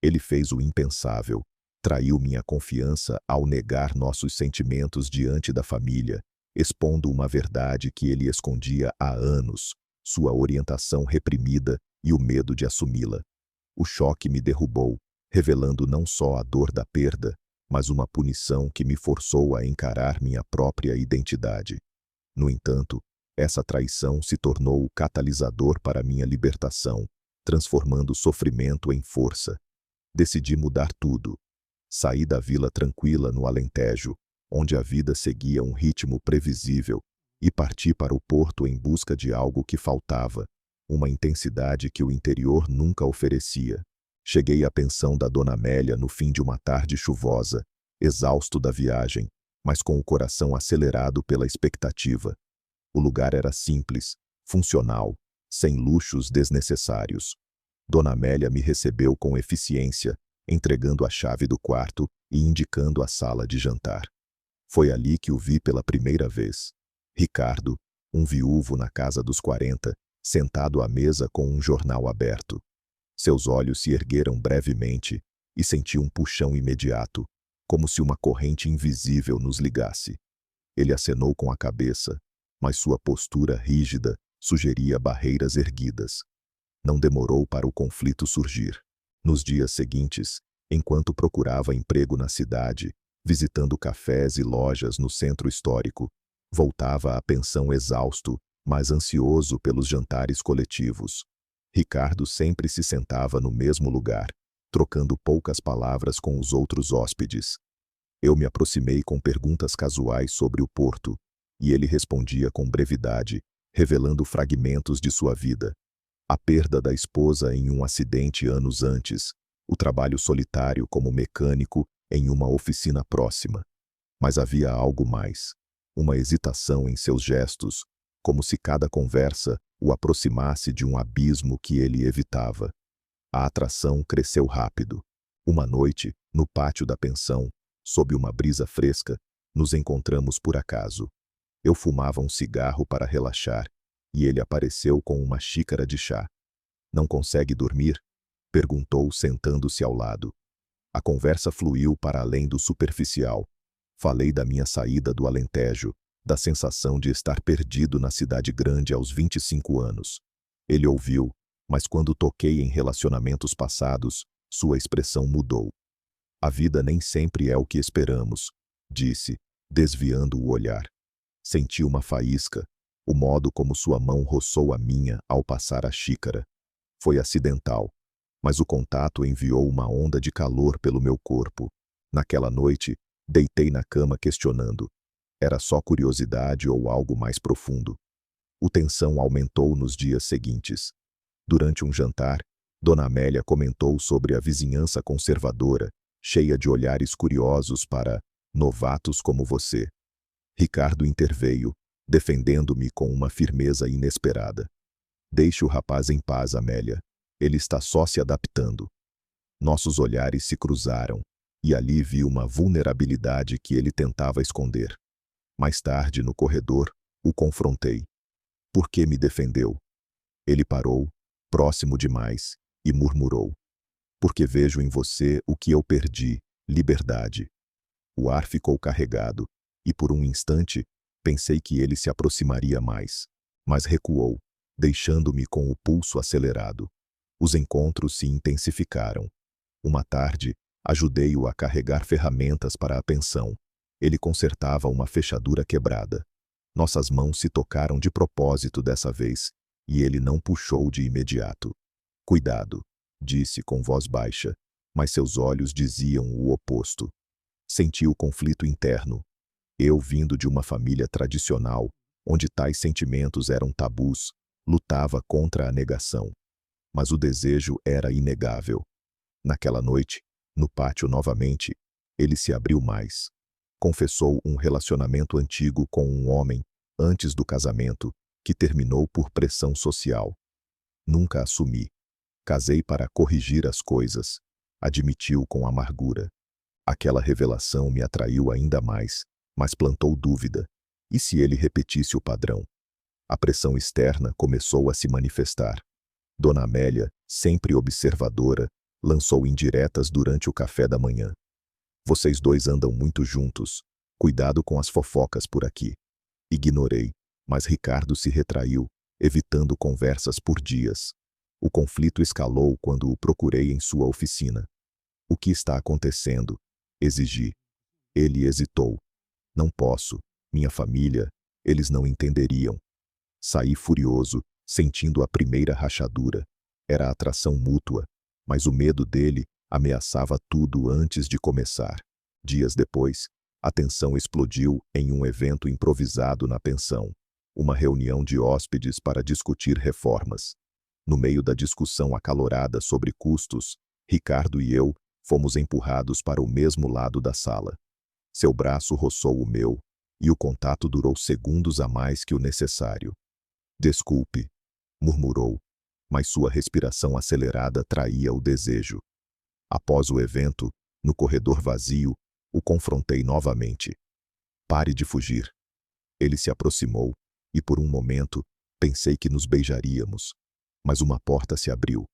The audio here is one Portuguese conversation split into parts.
Ele fez o impensável. Traiu minha confiança ao negar nossos sentimentos diante da família, expondo uma verdade que ele escondia há anos, sua orientação reprimida e o medo de assumi-la. O choque me derrubou, revelando não só a dor da perda, mas uma punição que me forçou a encarar minha própria identidade. No entanto, essa traição se tornou o catalisador para minha libertação, transformando o sofrimento em força. Decidi mudar tudo. Saí da vila tranquila no Alentejo, onde a vida seguia um ritmo previsível, e parti para o porto em busca de algo que faltava, uma intensidade que o interior nunca oferecia. Cheguei à pensão da Dona Amélia no fim de uma tarde chuvosa, exausto da viagem, mas com o coração acelerado pela expectativa. O lugar era simples, funcional, sem luxos desnecessários. Dona Amélia me recebeu com eficiência, entregando a chave do quarto e indicando a sala de jantar. Foi ali que o vi pela primeira vez. Ricardo, um viúvo na casa dos 40, sentado à mesa com um jornal aberto. Seus olhos se ergueram brevemente e senti um puxão imediato, como se uma corrente invisível nos ligasse. Ele acenou com a cabeça, mas sua postura rígida sugeria barreiras erguidas. Não demorou para o conflito surgir. Nos dias seguintes, enquanto procurava emprego na cidade, visitando cafés e lojas no centro histórico, voltava à pensão exausto, mas ansioso pelos jantares coletivos. Ricardo sempre se sentava no mesmo lugar, trocando poucas palavras com os outros hóspedes. Eu me aproximei com perguntas casuais sobre o porto, e ele respondia com brevidade, revelando fragmentos de sua vida. A perda da esposa em um acidente anos antes, o trabalho solitário como mecânico em uma oficina próxima. Mas havia algo mais, uma hesitação em seus gestos, como se cada conversa o aproximasse de um abismo que ele evitava. A atração cresceu rápido. Uma noite, no pátio da pensão, sob uma brisa fresca, nos encontramos por acaso. Eu fumava um cigarro para relaxar, e ele apareceu com uma xícara de chá. "Não consegue dormir?" perguntou, sentando-se ao lado. A conversa fluiu para além do superficial. Falei da minha saída do Alentejo, da sensação de estar perdido na cidade grande aos 25 anos. Ele ouviu, mas quando toquei em relacionamentos passados, sua expressão mudou. "A vida nem sempre é o que esperamos", disse, desviando o olhar. Senti uma faísca, o modo como sua mão roçou a minha ao passar a xícara. Foi acidental, mas o contato enviou uma onda de calor pelo meu corpo. Naquela noite, deitei na cama questionando: era só curiosidade ou algo mais profundo? O tensão aumentou nos dias seguintes. Durante um jantar, Dona Amélia comentou sobre a vizinhança conservadora, cheia de olhares curiosos para novatos como você. Ricardo interveio, defendendo-me com uma firmeza inesperada. "Deixe o rapaz em paz, Amélia. Ele está só se adaptando." Nossos olhares se cruzaram, e ali vi uma vulnerabilidade que ele tentava esconder. Mais tarde, no corredor, o confrontei. "Por que me defendeu?" Ele parou, próximo demais, e murmurou: "Porque vejo em você o que eu perdi, liberdade." O ar ficou carregado, e por um instante, pensei que ele se aproximaria mais, mas recuou, deixando-me com o pulso acelerado. Os encontros se intensificaram. Uma tarde, ajudei-o a carregar ferramentas para a pensão. Ele consertava uma fechadura quebrada. Nossas mãos se tocaram de propósito dessa vez, e ele não puxou de imediato. "Cuidado", disse com voz baixa, mas seus olhos diziam o oposto. Senti o conflito interno. Eu, vindo de uma família tradicional, onde tais sentimentos eram tabus, lutava contra a negação. Mas o desejo era inegável. Naquela noite, no pátio novamente, ele se abriu mais. Confessou um relacionamento antigo com um homem, antes do casamento, que terminou por pressão social. "Nunca assumi. Casei para corrigir as coisas", admitiu com amargura. Aquela revelação me atraiu ainda mais, mas plantou dúvida. E se ele repetisse o padrão? A pressão externa começou a se manifestar. Dona Amélia, sempre observadora, Lançou indiretas durante o café da manhã. Vocês dois andam muito juntos. Cuidado com as fofocas por aqui. Ignorei, mas Ricardo se retraiu, evitando conversas por dias. O conflito escalou quando o procurei em sua oficina. O que está acontecendo? Exigi. Ele hesitou. Não posso. Minha família, eles não entenderiam. Saí furioso, sentindo a primeira rachadura. Era atração mútua, mas o medo dele ameaçava tudo antes de começar. Dias depois, a tensão explodiu em um evento improvisado na pensão. Uma reunião de hóspedes para discutir reformas. No meio da discussão acalorada sobre custos, Ricardo e eu fomos empurrados para o mesmo lado da sala. Seu braço roçou o meu, e o contato durou segundos a mais que o necessário. Desculpe, murmurou, mas sua respiração acelerada traía o desejo. Após o evento, no corredor vazio, o confrontei novamente. Pare de fugir. Ele se aproximou, e por um momento, pensei que nos beijaríamos. Mas uma porta se abriu.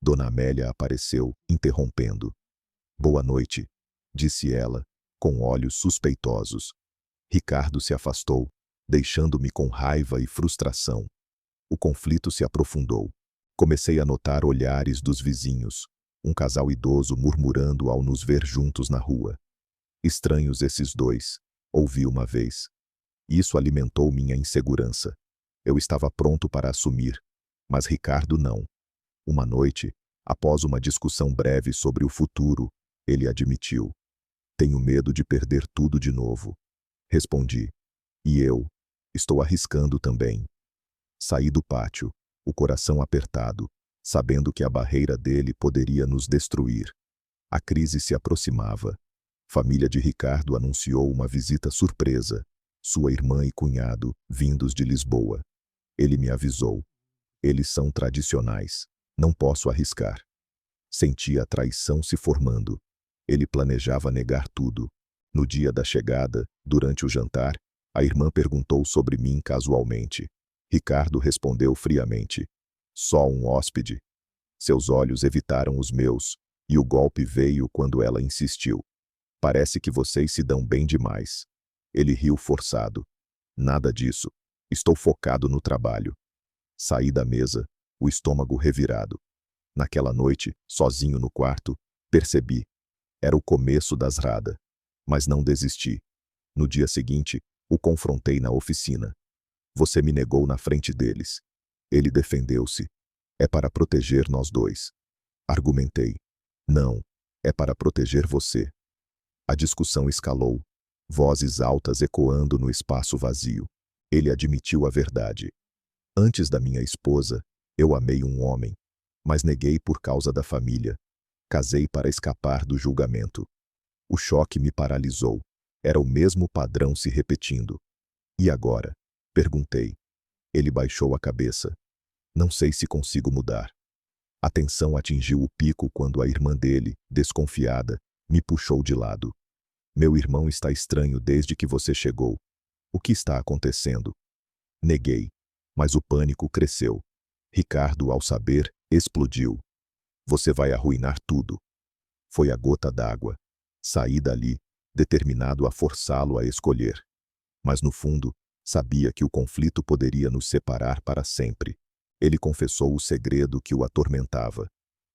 Dona Amélia apareceu, interrompendo. Boa noite, disse ela, com olhos suspeitosos. Ricardo se afastou, deixando-me com raiva e frustração. O conflito se aprofundou. Comecei a notar olhares dos vizinhos, um casal idoso murmurando ao nos ver juntos na rua. Estranhos esses dois, ouvi uma vez. Isso alimentou minha insegurança. Eu estava pronto para assumir, mas Ricardo não. Uma noite, após uma discussão breve sobre o futuro, ele admitiu. Tenho medo de perder tudo de novo. Respondi. E eu? Estou arriscando também. Saí do pátio, o coração apertado, sabendo que a barreira dele poderia nos destruir. A crise se aproximava. Família de Ricardo anunciou uma visita surpresa. Sua irmã e cunhado, vindos de Lisboa. Ele me avisou. Eles são tradicionais. Não posso arriscar. Senti a traição se formando. Ele planejava negar tudo. No dia da chegada, durante o jantar, a irmã perguntou sobre mim casualmente. Ricardo respondeu friamente. Só um hóspede. Seus olhos evitaram os meus, e o golpe veio quando ela insistiu. Parece que vocês se dão bem demais. Ele riu forçado. Nada disso. Estou focado no trabalho. Saí da mesa, o estômago revirado. Naquela noite, sozinho no quarto, percebi. Era o começo das Rada. Mas não desisti. No dia seguinte, o confrontei na oficina. Você me negou na frente deles. Ele defendeu-se. É para proteger nós dois. Argumentei. Não, é para proteger você. A discussão escalou. Vozes altas ecoando no espaço vazio. Ele admitiu a verdade. Antes da minha esposa, eu amei um homem, mas neguei por causa da família. Casei para escapar do julgamento. O choque me paralisou. Era o mesmo padrão se repetindo. E agora? Perguntei. Ele baixou a cabeça. Não sei se consigo mudar. A tensão atingiu o pico quando a irmã dele, desconfiada, me puxou de lado. Meu irmão está estranho desde que você chegou. O que está acontecendo? Neguei, mas o pânico cresceu. Ricardo, ao saber, explodiu. Você vai arruinar tudo. Foi a gota d'água. Saí dali, determinado a forçá-lo a escolher. Mas no fundo, sabia que o conflito poderia nos separar para sempre. Ele confessou o segredo que o atormentava.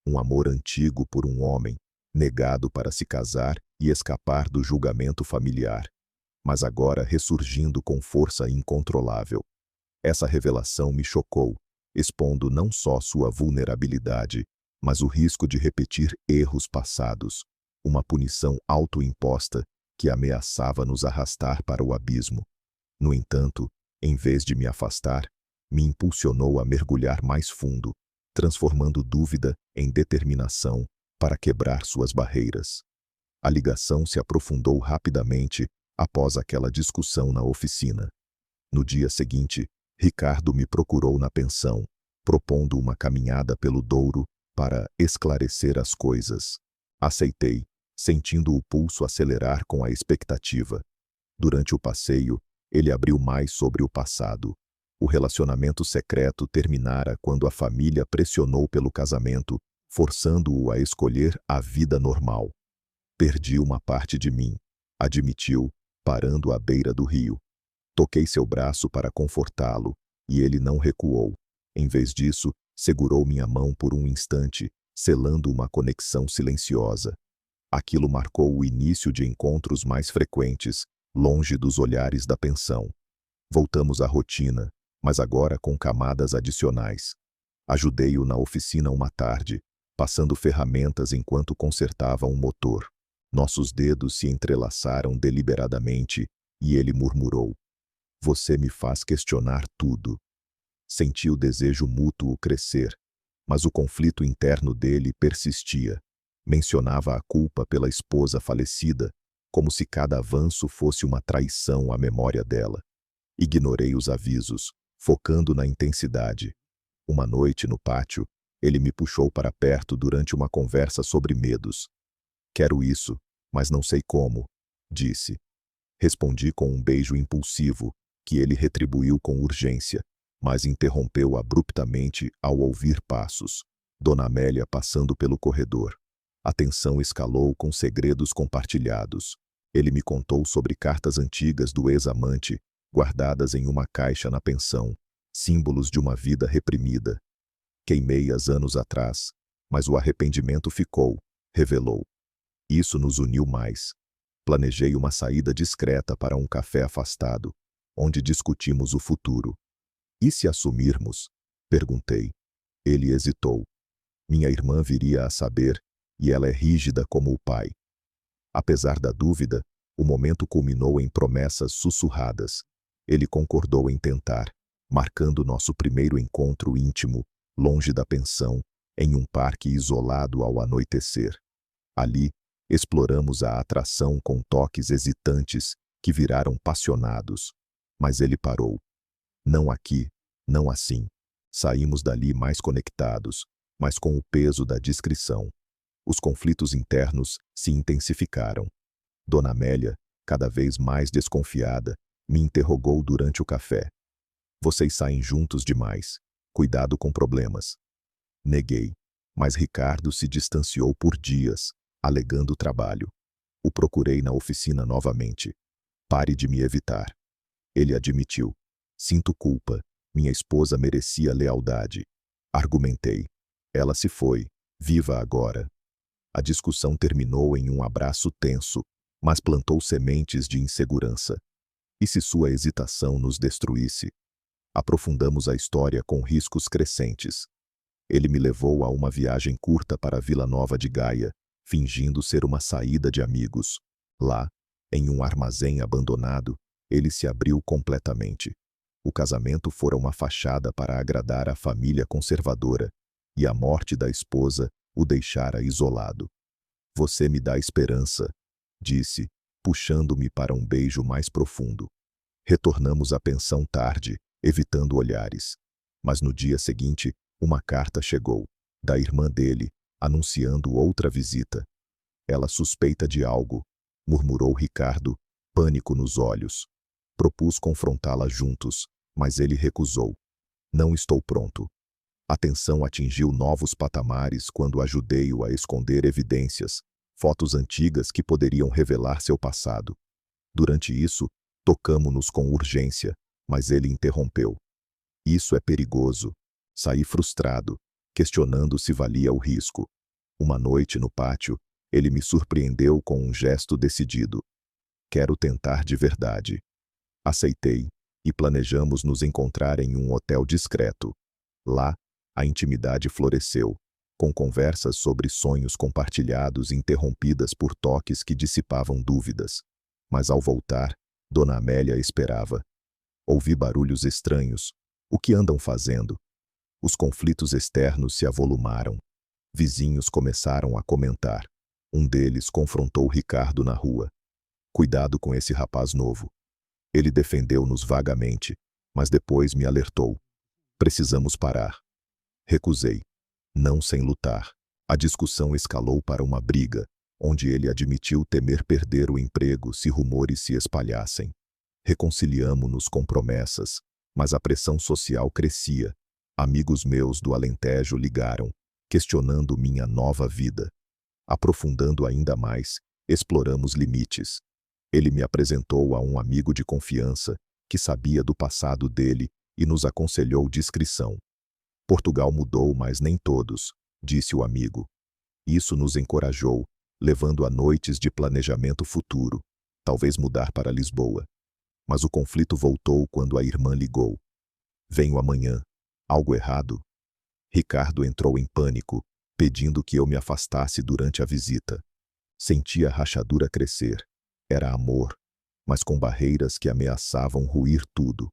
Um amor antigo por um homem, negado para se casar e escapar do julgamento familiar, mas agora ressurgindo com força incontrolável. Essa revelação me chocou, expondo não só sua vulnerabilidade, mas o risco de repetir erros passados, uma punição autoimposta que ameaçava nos arrastar para o abismo. No entanto, em vez de me afastar, me impulsionou a mergulhar mais fundo, transformando dúvida em determinação para quebrar suas barreiras. A ligação se aprofundou rapidamente após aquela discussão na oficina. No dia seguinte, Ricardo me procurou na pensão, propondo uma caminhada pelo Douro para esclarecer as coisas. Aceitei, sentindo o pulso acelerar com a expectativa. Durante o passeio, ele abriu mais sobre o passado. O relacionamento secreto terminara quando a família pressionou pelo casamento, forçando-o a escolher a vida normal. Perdi uma parte de mim, admitiu, parando à beira do rio. Toquei seu braço para confortá-lo, e ele não recuou. Em vez disso, segurou minha mão por um instante, selando uma conexão silenciosa. Aquilo marcou o início de encontros mais frequentes, longe dos olhares da pensão. Voltamos à rotina, mas agora com camadas adicionais. Ajudei-o na oficina uma tarde, passando ferramentas enquanto consertava um motor. Nossos dedos se entrelaçaram deliberadamente, e ele murmurou: "Você me faz questionar tudo." Senti o desejo mútuo crescer, mas o conflito interno dele persistia. Mencionava a culpa pela esposa falecida, como se cada avanço fosse uma traição à memória dela. Ignorei os avisos, focando na intensidade. Uma noite no pátio, ele me puxou para perto durante uma conversa sobre medos. "Quero isso, mas não sei como", disse. Respondi com um beijo impulsivo, que ele retribuiu com urgência, mas interrompeu abruptamente ao ouvir passos. Dona Amélia passando pelo corredor. A tensão escalou com segredos compartilhados. Ele me contou sobre cartas antigas do ex-amante, guardadas em uma caixa na pensão, símbolos de uma vida reprimida. "Queimei-as anos atrás, mas o arrependimento ficou", revelou. "Isso nos uniu mais." Planejei uma saída discreta para um café afastado, onde discutimos o futuro. "E se assumirmos?" perguntei. Ele hesitou. "Minha irmã viria a saber, e ela é rígida como o pai." Apesar da dúvida, o momento culminou em promessas sussurradas. Ele concordou em tentar, marcando nosso primeiro encontro íntimo, longe da pensão, em um parque isolado ao anoitecer. Ali, exploramos a atração com toques hesitantes que viraram passionados. Mas ele parou. "Não aqui, não assim." Saímos dali mais conectados, mas com o peso da discrição. Os conflitos internos se intensificaram. Dona Amélia, cada vez mais desconfiada, me interrogou durante o café. "Vocês saem juntos demais. Cuidado com problemas." Neguei, mas Ricardo se distanciou por dias, alegando trabalho. O procurei na oficina novamente. "Pare de me evitar." Ele admitiu. "Sinto culpa. Minha esposa merecia lealdade." Argumentei. "Ela se foi. Viva agora." A discussão terminou em um abraço tenso, mas plantou sementes de insegurança. E se sua hesitação nos destruísse? Aprofundamos a história com riscos crescentes. Ele me levou a uma viagem curta para Vila Nova de Gaia, fingindo ser uma saída de amigos. Lá, em um armazém abandonado, ele se abriu completamente. O casamento fora uma fachada para agradar a família conservadora, e a morte da esposa o deixara isolado. "Você me dá esperança", disse, puxando-me para um beijo mais profundo. Retornamos à pensão tarde, evitando olhares. Mas no dia seguinte, uma carta chegou, da irmã dele, anunciando outra visita. "Ela suspeita de algo", murmurou Ricardo, pânico nos olhos. Propus confrontá-la juntos, mas ele recusou. "Não estou pronto." A tensão atingiu novos patamares quando ajudei-o a esconder evidências, fotos antigas que poderiam revelar seu passado. Durante isso, tocamo-nos com urgência, mas ele interrompeu. "Isso é perigoso." Saí frustrado, questionando se valia o risco. Uma noite no pátio, ele me surpreendeu com um gesto decidido. "Quero tentar de verdade." Aceitei, e planejamos nos encontrar em um hotel discreto. Lá, a intimidade floresceu, com conversas sobre sonhos compartilhados interrompidas por toques que dissipavam dúvidas. Mas ao voltar, Dona Amélia esperava. Ouvi barulhos estranhos. O que andam fazendo? Os conflitos externos se avolumaram. Vizinhos começaram a comentar. Um deles confrontou Ricardo na rua. "Cuidado com esse rapaz novo." Ele defendeu-nos vagamente, mas depois me alertou. "Precisamos parar." Recusei. Não sem lutar. A discussão escalou para uma briga, onde ele admitiu temer perder o emprego se rumores se espalhassem. Reconciliamo-nos com promessas, mas a pressão social crescia. Amigos meus do Alentejo ligaram. questionando minha nova vida. Aprofundando ainda mais, exploramos limites. Ele me apresentou a um amigo de confiança que sabia do passado dele e nos aconselhou discrição. Portugal mudou, mas nem todos, disse o amigo. Isso nos encorajou, levando a noites de planejamento futuro, talvez mudar para Lisboa. Mas o conflito voltou quando a irmã ligou. Venho amanhã. Algo errado? Ricardo entrou em pânico, pedindo que eu me afastasse durante a visita. Senti a rachadura crescer. Era amor, mas com barreiras que ameaçavam ruir tudo.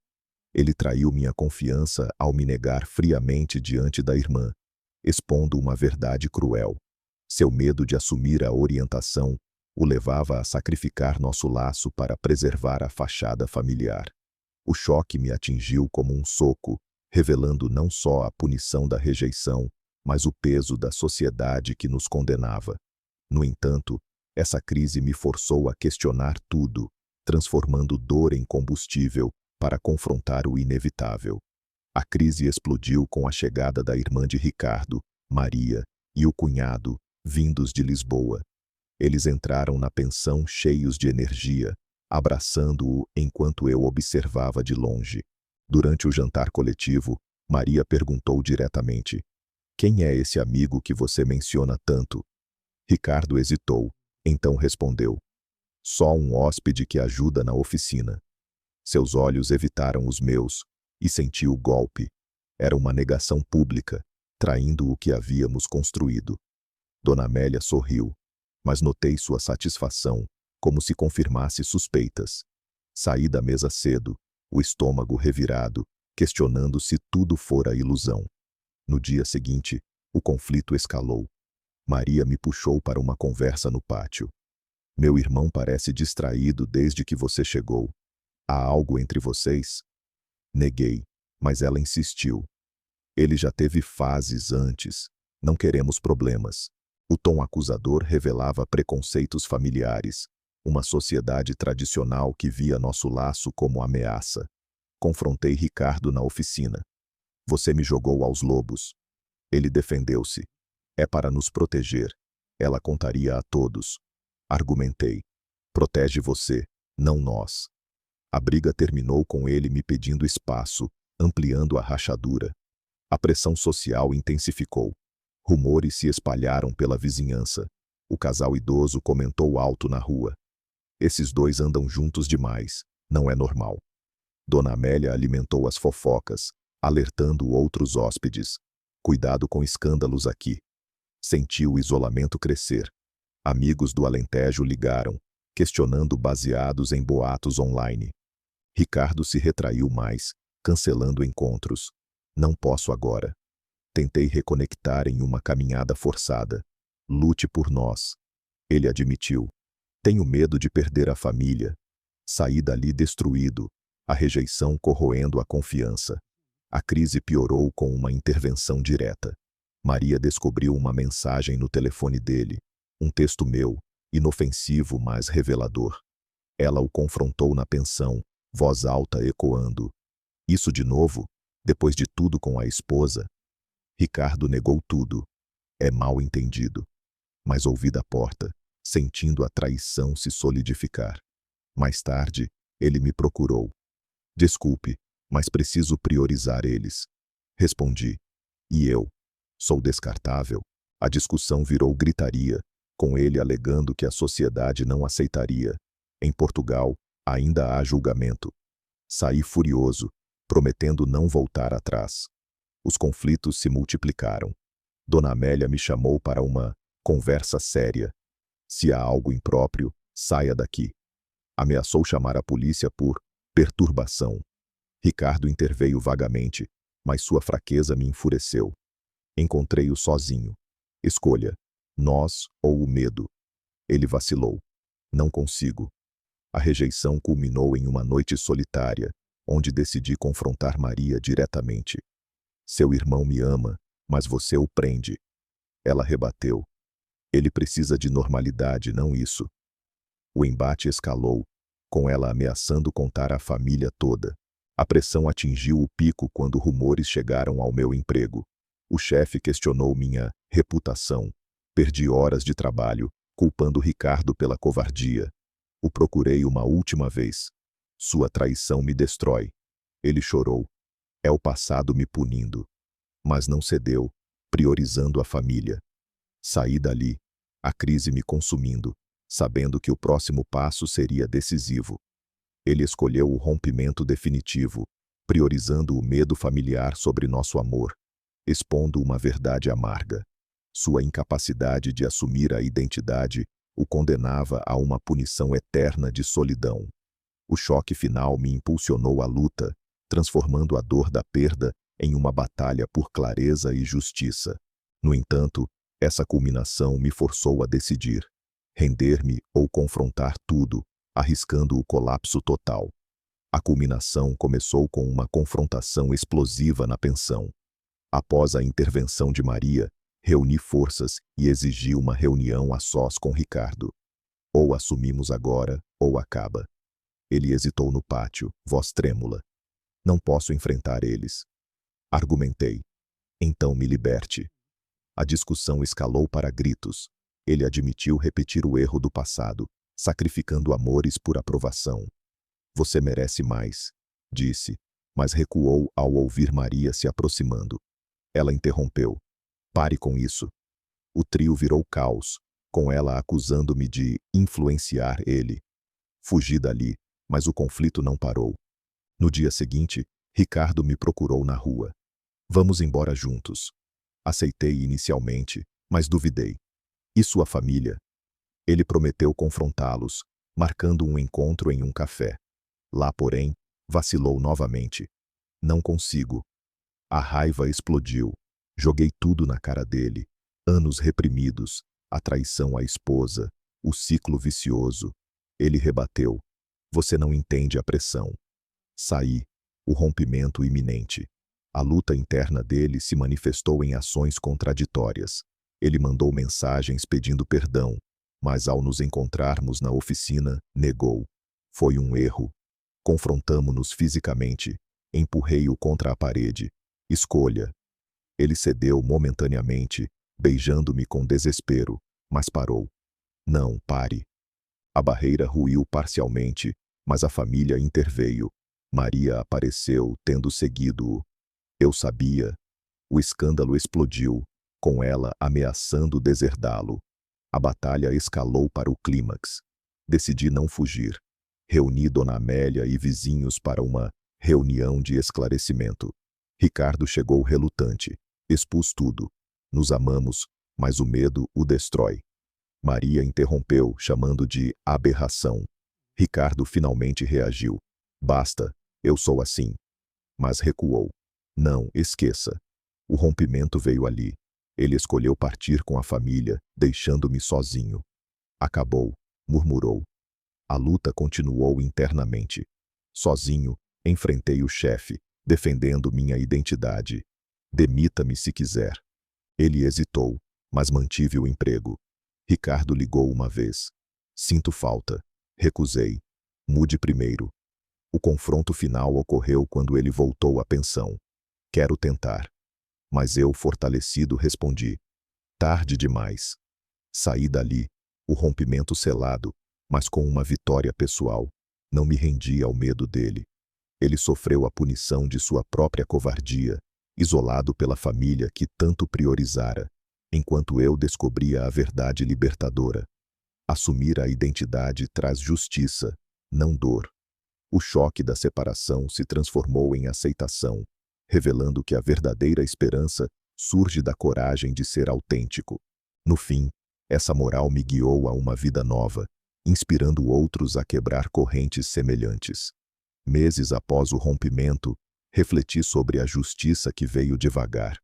Ele traiu minha confiança ao me negar friamente diante da irmã, expondo uma verdade cruel. Seu medo de assumir a orientação o levava a sacrificar nosso laço para preservar a fachada familiar. O choque me atingiu como um soco, revelando não só a punição da rejeição, mas o peso da sociedade que nos condenava. No entanto, essa crise me forçou a questionar tudo, transformando dor em combustível para confrontar o inevitável. A crise explodiu com a chegada da irmã de Ricardo, Maria, e o cunhado, vindos de Lisboa. Eles entraram na pensão cheios de energia, abraçando-o enquanto eu observava de longe. Durante o jantar coletivo, Maria perguntou diretamente: "Quem é esse amigo que você menciona tanto?" Ricardo hesitou, então respondeu: "Só um hóspede que ajuda na oficina." Seus olhos evitaram os meus, e senti o golpe. Era uma negação pública, traindo o que havíamos construído. Dona Amélia sorriu, mas notei sua satisfação, como se confirmasse suspeitas. Saí da mesa cedo, o estômago revirado, questionando se tudo fora ilusão. No dia seguinte, o conflito escalou. Maria me puxou para uma conversa no pátio. "Meu irmão parece distraído desde que você chegou. Há algo entre vocês?" Neguei, mas ela insistiu. "Ele já teve fases antes. Não queremos problemas." O tom acusador revelava preconceitos familiares, uma sociedade tradicional que via nosso laço como ameaça. Confrontei Ricardo na oficina. "Você me jogou aos lobos." Ele defendeu-se. "É para nos proteger. Ela contaria a todos." Argumentei. "Protege você, não nós." A briga terminou com ele me pedindo espaço, ampliando a rachadura. A pressão social intensificou. Rumores se espalharam pela vizinhança. O casal idoso comentou alto na rua: "Esses dois andam juntos demais. Não é normal." Dona Amélia alimentou as fofocas, alertando outros hóspedes: "Cuidado com escândalos aqui." Senti o isolamento crescer. Amigos do Alentejo ligaram, questionando baseados em boatos online. Ricardo se retraiu mais, cancelando encontros. "Não posso agora." Tentei reconectar em uma caminhada forçada. "Lute por nós." Ele admitiu: "Tenho medo de perder a família." Saí dali destruído, a rejeição corroendo a confiança. A crise piorou com uma intervenção direta. Maria descobriu uma mensagem no telefone dele, um texto meu, inofensivo mas revelador. Ela o confrontou na pensão, voz alta ecoando: "Isso de novo? Depois de tudo com a esposa?" Ricardo negou tudo. "É mal entendido." Mas ouvi da porta, sentindo a traição se solidificar. Mais tarde, ele me procurou. "Desculpe, mas preciso priorizar eles." Respondi: "E eu? Sou descartável?" A discussão virou gritaria, com ele alegando que a sociedade não aceitaria. Em Portugal, ainda há julgamento. Saí furioso, prometendo não voltar atrás. Os conflitos se multiplicaram. Dona Amélia me chamou para uma conversa séria. "Se há algo impróprio, saia daqui." Ameaçou chamar a polícia por perturbação. Ricardo interveio vagamente, mas sua fraqueza me enfureceu. Encontrei-o sozinho. "Escolha, nós ou o medo." Ele vacilou. "Não consigo." A rejeição culminou em uma noite solitária, onde decidi confrontar Maria diretamente. "Seu irmão me ama, mas você o prende." Ela rebateu: "Ele precisa de normalidade, não isso." O embate escalou, com ela ameaçando contar à família toda. A pressão atingiu o pico quando rumores chegaram ao meu emprego. O chefe questionou minha reputação. Perdi horas de trabalho, culpando Ricardo pela covardia. O procurei uma última vez. Sua traição me destrói. Ele chorou. É o passado me punindo. Mas não cedeu, priorizando a família. Saí dali, a crise me consumindo, sabendo que o próximo passo seria decisivo. Ele escolheu o rompimento definitivo, priorizando o medo familiar sobre nosso amor, expondo uma verdade amarga. Sua incapacidade de assumir a identidade o condenava a uma punição eterna de solidão. O choque final me impulsionou à luta, transformando a dor da perda em uma batalha por clareza e justiça. No entanto, essa culminação me forçou a decidir: render-me ou confrontar tudo, arriscando o colapso total. A culminação começou com uma confrontação explosiva na pensão. Após a intervenção de Maria, reuni forças e exigi uma reunião a sós com Ricardo. Ou assumimos agora, ou acaba. Ele hesitou no pátio, voz trêmula. Não posso enfrentar eles. Argumentei. Então me liberte. A discussão escalou para gritos. Ele admitiu repetir o erro do passado, sacrificando amores por aprovação. Você merece mais, disse, mas recuou ao ouvir Maria se aproximando. Ela interrompeu. Pare com isso. O trio virou caos, com ela acusando-me de influenciar ele. Fugi dali, mas o conflito não parou. No dia seguinte, Ricardo me procurou na rua. Vamos embora juntos. Aceitei inicialmente, mas duvidei. E sua família? Ele prometeu confrontá-los, marcando um encontro em um café. Lá, porém, vacilou novamente. Não consigo. A raiva explodiu. Joguei tudo na cara dele. Anos reprimidos, a traição à esposa, o ciclo vicioso. Ele rebateu. Você não entende a pressão. Saí. O rompimento iminente. A luta interna dele se manifestou em ações contraditórias. Ele mandou mensagens pedindo perdão, mas ao nos encontrarmos na oficina, negou. Foi um erro. Confrontamo-nos fisicamente. Empurrei-o contra a parede. Escolha. Ele cedeu momentaneamente, beijando-me com desespero, mas parou. Não, pare. A barreira ruiu parcialmente, mas a família interveio. Maria apareceu, tendo seguido-o. Eu sabia. O escândalo explodiu, com ela ameaçando deserdá-lo. A batalha escalou para o clímax. Decidi não fugir. Reuni Dona Amélia e vizinhos para uma reunião de esclarecimento. Ricardo chegou relutante. Expus tudo. Nos amamos, mas o medo o destrói. Maria interrompeu, chamando de aberração. Ricardo finalmente reagiu. Basta, eu sou assim. Mas recuou. Não, esqueça. O rompimento veio ali. Ele escolheu partir com a família, deixando-me sozinho. Acabou, murmurou. A luta continuou internamente. Sozinho, enfrentei o chefe, defendendo minha identidade. Demita-me se quiser. Ele hesitou, mas mantive o emprego. Ricardo ligou uma vez. Sinto falta. Recusei. Mude primeiro. O confronto final ocorreu quando ele voltou à pensão. Quero tentar. Mas eu, fortalecido, respondi. Tarde demais. Saí dali, o rompimento selado, mas com uma vitória pessoal. Não me rendi ao medo dele. Ele sofreu a punição de sua própria covardia, isolado pela família que tanto priorizara, enquanto eu descobria a verdade libertadora. Assumir a identidade traz justiça, não dor. O choque da separação se transformou em aceitação, revelando que a verdadeira esperança surge da coragem de ser autêntico. No fim, essa moral me guiou a uma vida nova, inspirando outros a quebrar correntes semelhantes. Meses após o rompimento, refleti sobre a justiça que veio devagar.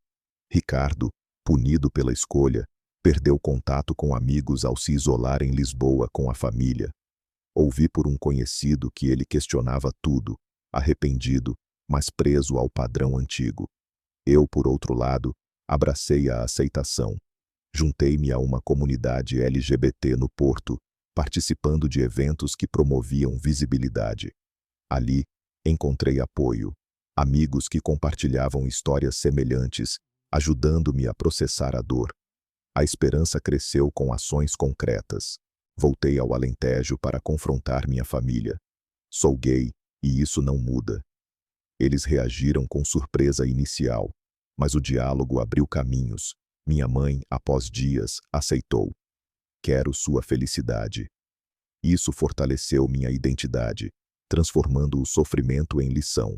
Ricardo, punido pela escolha, perdeu contato com amigos ao se isolar em Lisboa com a família. Ouvi por um conhecido que ele questionava tudo, arrependido, mas preso ao padrão antigo. Eu, por outro lado, abracei a aceitação. Juntei-me a uma comunidade LGBT no Porto, participando de eventos que promoviam visibilidade. Ali, encontrei apoio, amigos que compartilhavam histórias semelhantes, ajudando-me a processar a dor. A esperança cresceu com ações concretas. Voltei ao Alentejo para confrontar minha família. Sou gay, e isso não muda. Eles reagiram com surpresa inicial, mas o diálogo abriu caminhos. Minha mãe, após dias, aceitou. Quero sua felicidade. Isso fortaleceu minha identidade, transformando o sofrimento em lição.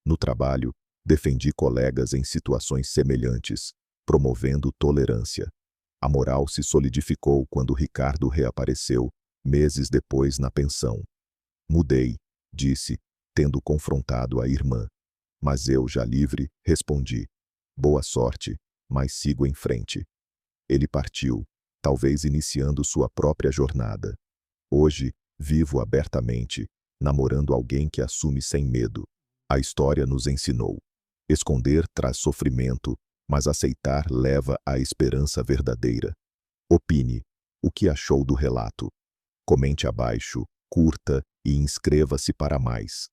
No trabalho, defendi colegas em situações semelhantes, promovendo tolerância. A moral se solidificou quando Ricardo reapareceu, meses depois na pensão. Mudei, disse, tendo confrontado a irmã. Mas eu, já livre, respondi. Boa sorte, mas sigo em frente. Ele partiu, talvez iniciando sua própria jornada. Hoje, vivo abertamente, namorando alguém que assume sem medo. A história nos ensinou. Esconder traz sofrimento, mas aceitar leva à esperança verdadeira. Opine. O que achou do relato? Comente abaixo, curta e inscreva-se para mais.